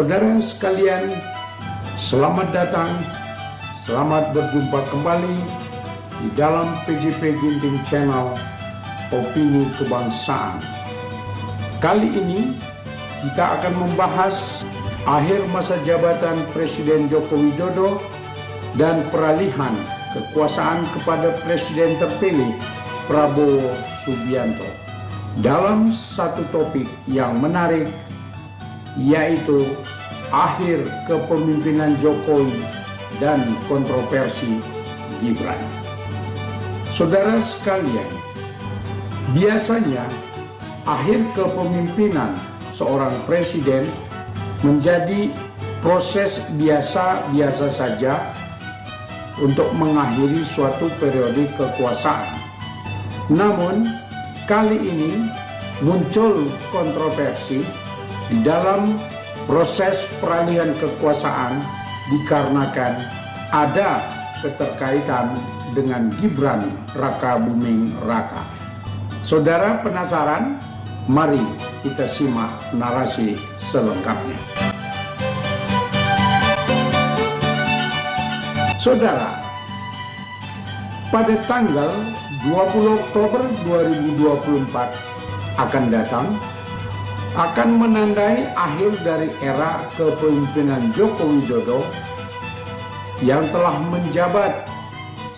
Saudara sekalian, selamat datang, selamat berjumpa kembali di dalam PJP Ginting Channel Opini Kebangsaan. Kali ini kita akan membahas akhir masa jabatan Presiden Joko Widodo dan peralihan kekuasaan kepada Presiden terpilih Prabowo Subianto dalam satu topik yang menarik, yaitu akhir kepemimpinan Jokowi dan kontroversi Gibran. Saudara sekalian, biasanya akhir kepemimpinan seorang presiden menjadi proses biasa-biasa saja untuk mengakhiri suatu periode kekuasaan. Namun, kali ini muncul kontroversi di dalam proses peralihan kekuasaan dikarenakan ada keterkaitan dengan Gibran Rakabuming Raka. Saudara penasaran? Mari kita simak narasi selengkapnya. Saudara, pada tanggal 20 Oktober 2024 akan datang, akan menandai akhir dari era kepemimpinan Joko Widodo yang telah menjabat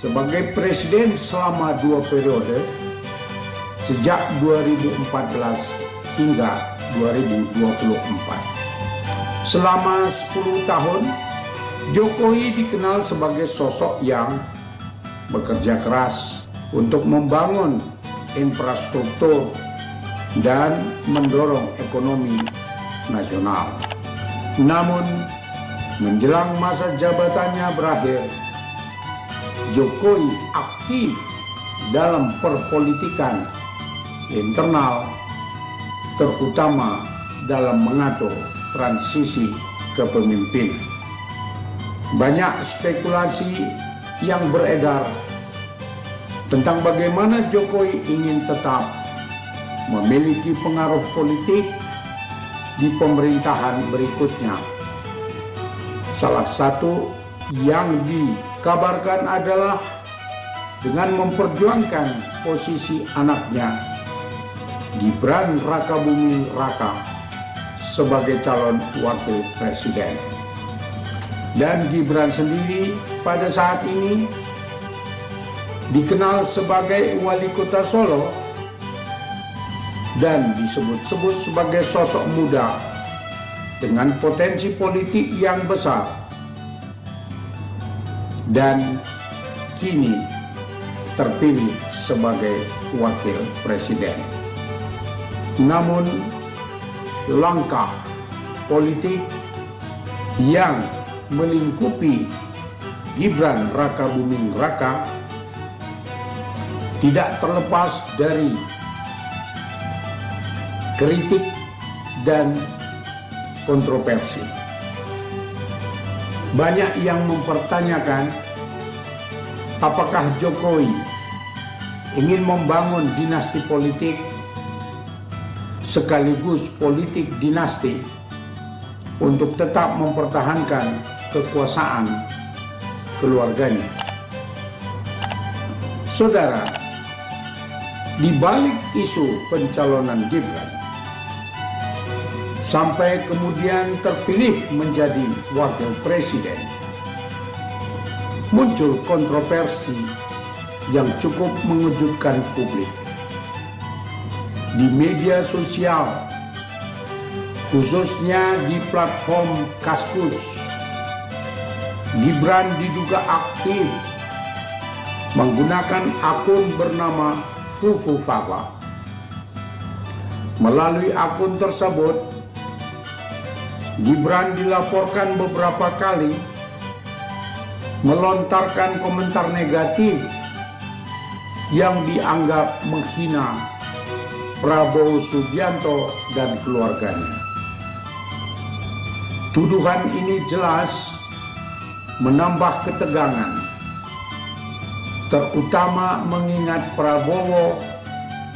sebagai presiden selama 2 periode sejak 2014 hingga 2024. Selama 10 tahun, Jokowi dikenal sebagai sosok yang bekerja keras untuk membangun infrastruktur dan mendorong ekonomi nasional. Namun, menjelang masa jabatannya berakhir, Jokowi aktif dalam perpolitikan internal, terutama dalam mengatur transisi kepemimpinan. Banyak spekulasi yang beredar tentang bagaimana Jokowi ingin tetap memiliki pengaruh politik di pemerintahan berikutnya. Salah satu yang dikabarkan adalah dengan memperjuangkan posisi anaknya Gibran Rakabuming Raka sebagai calon wakil presiden. Dan Gibran sendiri pada saat ini dikenal sebagai wali kota Solo dan disebut-sebut sebagai sosok muda dengan potensi politik yang besar, dan kini terpilih sebagai wakil presiden. Namun, langkah politik yang melingkupi Gibran Rakabuming Raka tidak terlepas dari kritik dan kontroversi. Banyak yang mempertanyakan apakah Jokowi ingin membangun dinasti politik sekaligus politik dinasti untuk tetap mempertahankan kekuasaan keluarganya. Saudara, di balik isu pencalonan Gibran sampai kemudian terpilih menjadi wakil presiden, muncul kontroversi yang cukup mengejutkan publik. Di media sosial, khususnya di platform Kaskus, Gibran diduga aktif menggunakan akun bernama Fufu Fava. Melalui akun tersebut, Gibran dilaporkan beberapa kali melontarkan komentar negatif yang dianggap menghina Prabowo Subianto dan keluarganya. Tuduhan ini jelas menambah ketegangan, terutama mengingat Prabowo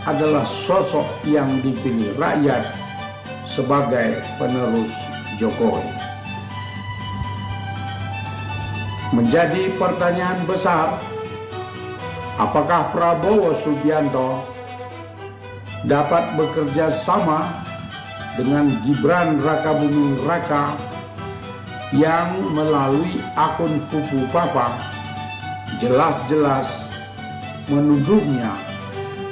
adalah sosok yang dipilih rakyat sebagai penerus Jokowi. Menjadi pertanyaan besar, apakah Prabowo Subianto dapat bekerja sama dengan Gibran Rakabuming Raka yang melalui akun Kupu Papa jelas-jelas menuduhnya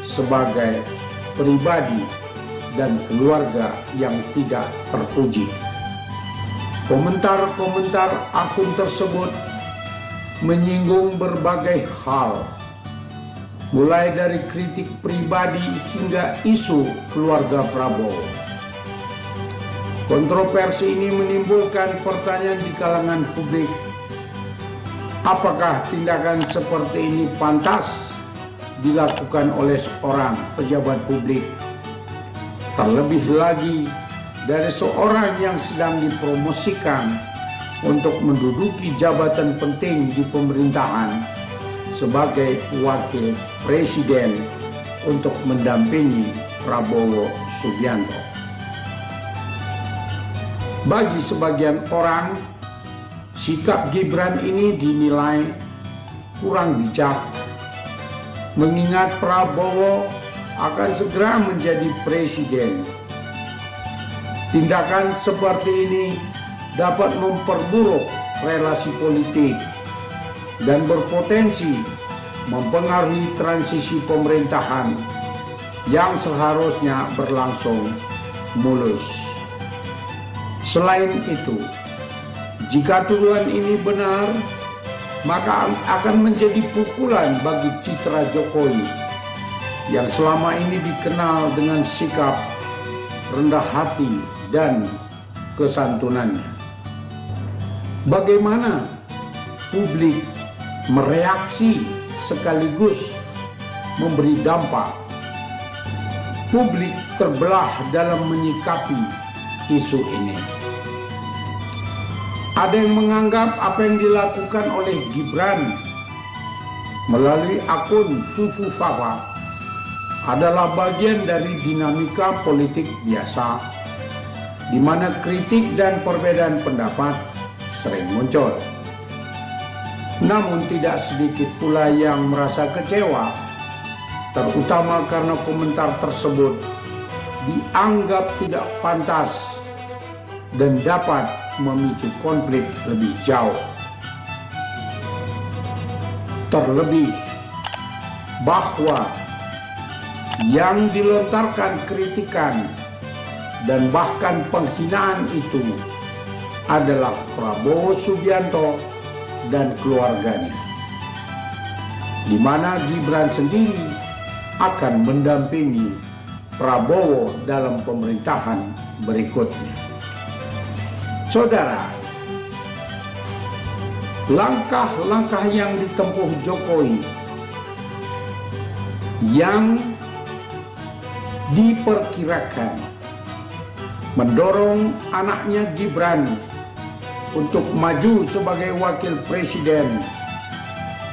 sebagai pribadi dan keluarga yang tidak terpuji. Komentar-komentar akun tersebut menyinggung berbagai hal, mulai dari kritik pribadi hingga isu keluarga Prabowo. Kontroversi ini menimbulkan pertanyaan di kalangan publik, apakah tindakan seperti ini pantas dilakukan oleh seorang pejabat publik, terlebih lagi dari seorang yang sedang dipromosikan untuk menduduki jabatan penting di pemerintahan sebagai wakil presiden untuk mendampingi Prabowo Subianto. Bagi sebagian orang, sikap Gibran ini dinilai kurang bijak, mengingat Prabowo akan segera menjadi presiden. Tindakan seperti ini dapat memperburuk relasi politik dan berpotensi mempengaruhi transisi pemerintahan yang seharusnya berlangsung mulus. Selain itu, jika tuduhan ini benar, maka akan menjadi pukulan bagi citra Jokowi yang selama ini dikenal dengan sikap rendah hati dan kesantunannya. Bagaimana publik mereaksi sekaligus memberi dampak? Publik terbelah dalam menyikapi isu ini. Ada yang menganggap apa yang dilakukan oleh Gibran melalui akun Fufu Fafa adalah bagian dari dinamika politik biasa, di mana kritik dan perbedaan pendapat sering muncul. Namun tidak sedikit pula yang merasa kecewa, terutama karena komentar tersebut dianggap tidak pantas dan dapat memicu konflik lebih jauh. Terlebih bahwa yang dilontarkan kritikan dan bahkan penghinaan itu adalah Prabowo Subianto dan keluarganya, di mana Gibran sendiri akan mendampingi Prabowo dalam pemerintahan berikutnya. Saudara, langkah-langkah yang ditempuh Jokowi yang diperkirakan mendorong anaknya Gibran untuk maju sebagai wakil presiden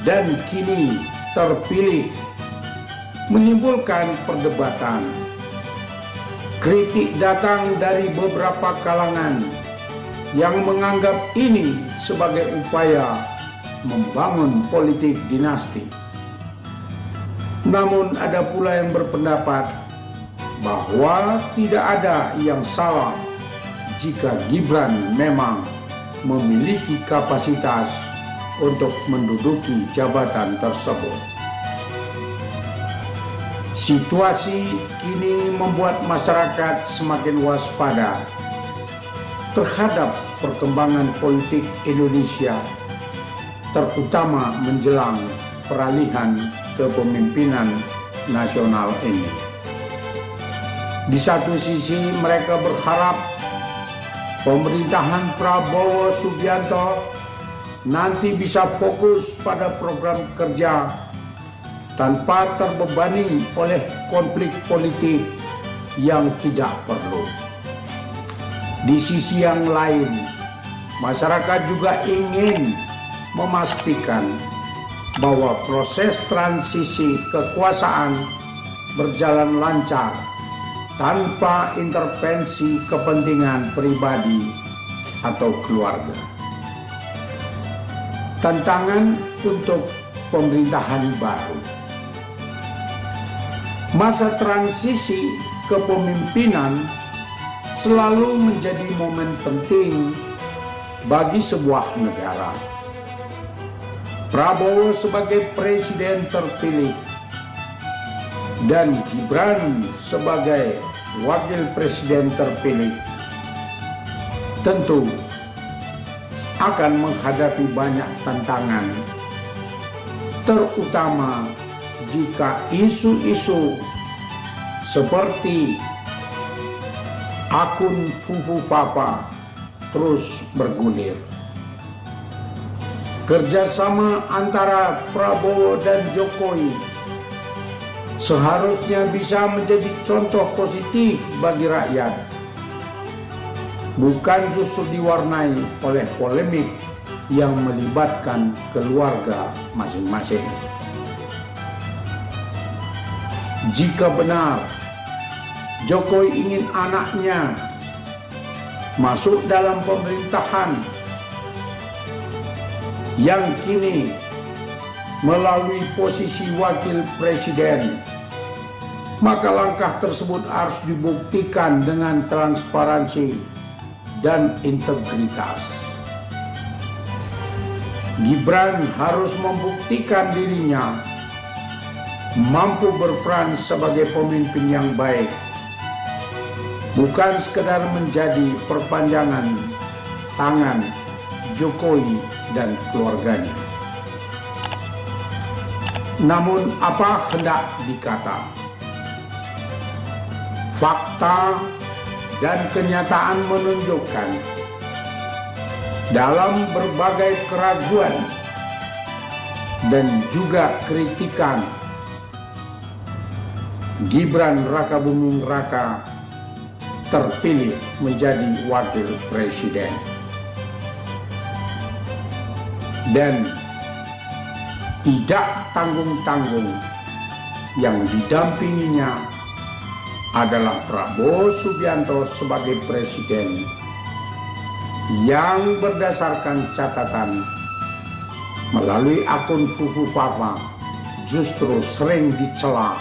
dan kini terpilih menimbulkan perdebatan. Kritik datang dari beberapa kalangan yang menganggap ini sebagai upaya membangun politik dinasti. Namun ada pula yang berpendapat bahwa tidak ada yang salah jika Gibran memang memiliki kapasitas untuk menduduki jabatan tersebut. Situasi kini membuat masyarakat semakin waspada terhadap perkembangan politik Indonesia, terutama menjelang peralihan kepemimpinan nasional ini. Di satu sisi mereka berharap pemerintahan Prabowo Subianto nanti bisa fokus pada program kerja tanpa terbebani oleh konflik politik yang tidak perlu. Di sisi yang lain, masyarakat juga ingin memastikan bahwa proses transisi kekuasaan berjalan lancar tanpa intervensi kepentingan pribadi atau keluarga. Tantangan untuk pemerintahan baru. Masa transisi kepemimpinan selalu menjadi momen penting bagi sebuah negara. Prabowo sebagai presiden terpilih dan Gibran sebagai wakil presiden terpilih tentu akan menghadapi banyak tantangan, terutama jika isu-isu seperti akun Fufu Papa terus bergulir. Kerjasama antara Prabowo dan Jokowi seharusnya bisa menjadi contoh positif bagi rakyat, bukan justru diwarnai oleh polemik yang melibatkan keluarga masing-masing. Jika benar Jokowi ingin anaknya masuk dalam pemerintahan yang kini melalui posisi wakil presiden, maka langkah tersebut harus dibuktikan dengan transparansi dan integritas. Gibran harus membuktikan dirinya mampu berperan sebagai pemimpin yang baik, bukan sekedar menjadi perpanjangan tangan Jokowi dan keluarganya. Namun apa hendak dikata, fakta dan kenyataan menunjukkan dalam berbagai keraguan dan juga kritikan, Gibran Rakabuming Raka terpilih menjadi wakil presiden. Dan tidak tanggung-tanggung yang didampinginya adalah Prabowo Subianto sebagai presiden yang berdasarkan catatan melalui akun Fufu Papa justru sering dicela,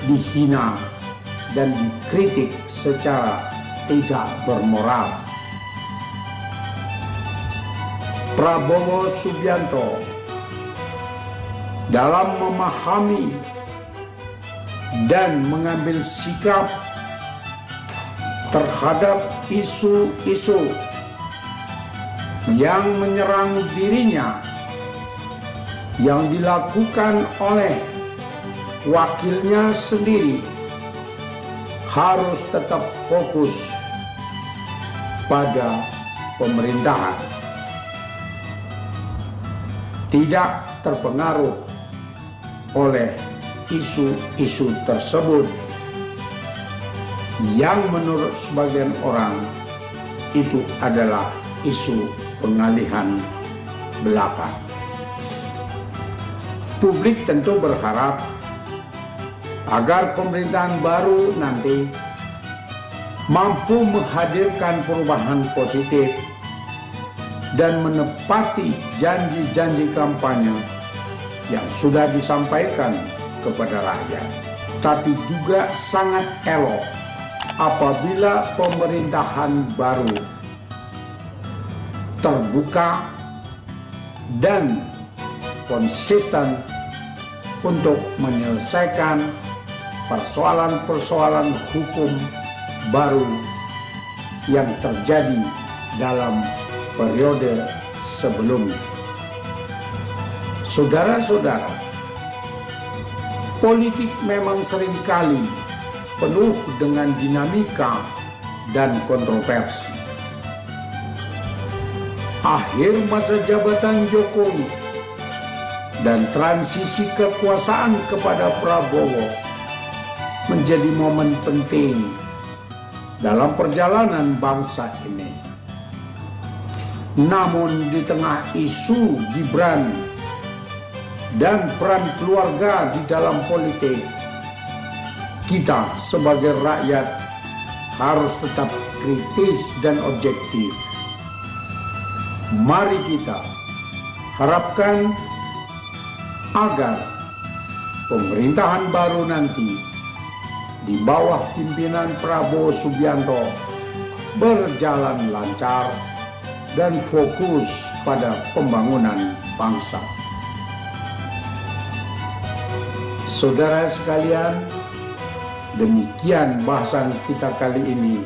dihina, dan dikritik secara tidak bermoral. Prabowo Subianto dalam memahami dan mengambil sikap terhadap isu-isu yang menyerang dirinya yang dilakukan oleh wakilnya sendiri harus tetap fokus pada pemerintahan, tidak terpengaruh oleh isu-isu tersebut yang menurut sebagian orang itu adalah isu pengalihan belakang. Publik tentu berharap agar pemerintahan baru nanti mampu menghadirkan perubahan positif dan menepati janji-janji kampanye yang sudah disampaikan kepada rakyat. Tapi juga sangat elok apabila pemerintahan baru terbuka dan konsisten untuk menyelesaikan persoalan-persoalan hukum baru yang terjadi dalam periode sebelumnya. Saudara-saudara, politik memang seringkali penuh dengan dinamika dan kontroversi. Akhir masa jabatan Jokowi dan transisi kekuasaan kepada Prabowo menjadi momen penting dalam perjalanan bangsa ini. Namun di tengah isu Gibran dan peran keluarga di dalam politik, kita sebagai rakyat harus tetap kritis dan objektif. Mari kita harapkan agar pemerintahan baru nanti di bawah pimpinan Prabowo Subianto berjalan lancar dan fokus pada pembangunan bangsa. Saudara sekalian, demikian bahasan kita kali ini.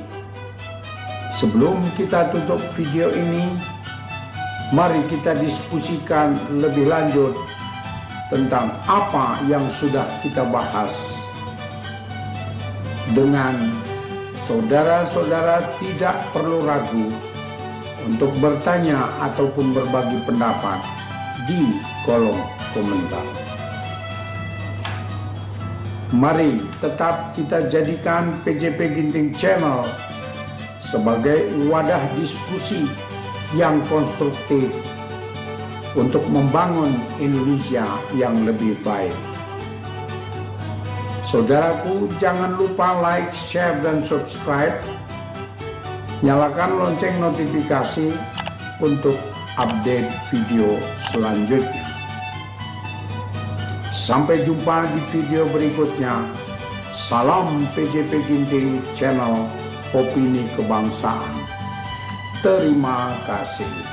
Sebelum kita tutup video ini, mari kita diskusikan lebih lanjut tentang apa yang sudah kita bahas. Dengan saudara-saudara tidak perlu ragu untuk bertanya ataupun berbagi pendapat di kolom komentar. Mari tetap kita jadikan PJP Ginting Channel sebagai wadah diskusi yang konstruktif untuk membangun Indonesia yang lebih baik. Saudaraku, jangan lupa like, share, dan subscribe. Nyalakan lonceng notifikasi untuk update video selanjutnya. Sampai jumpa di video berikutnya. Salam PJP Ginting Channel, opini kebangsaan. Terima kasih.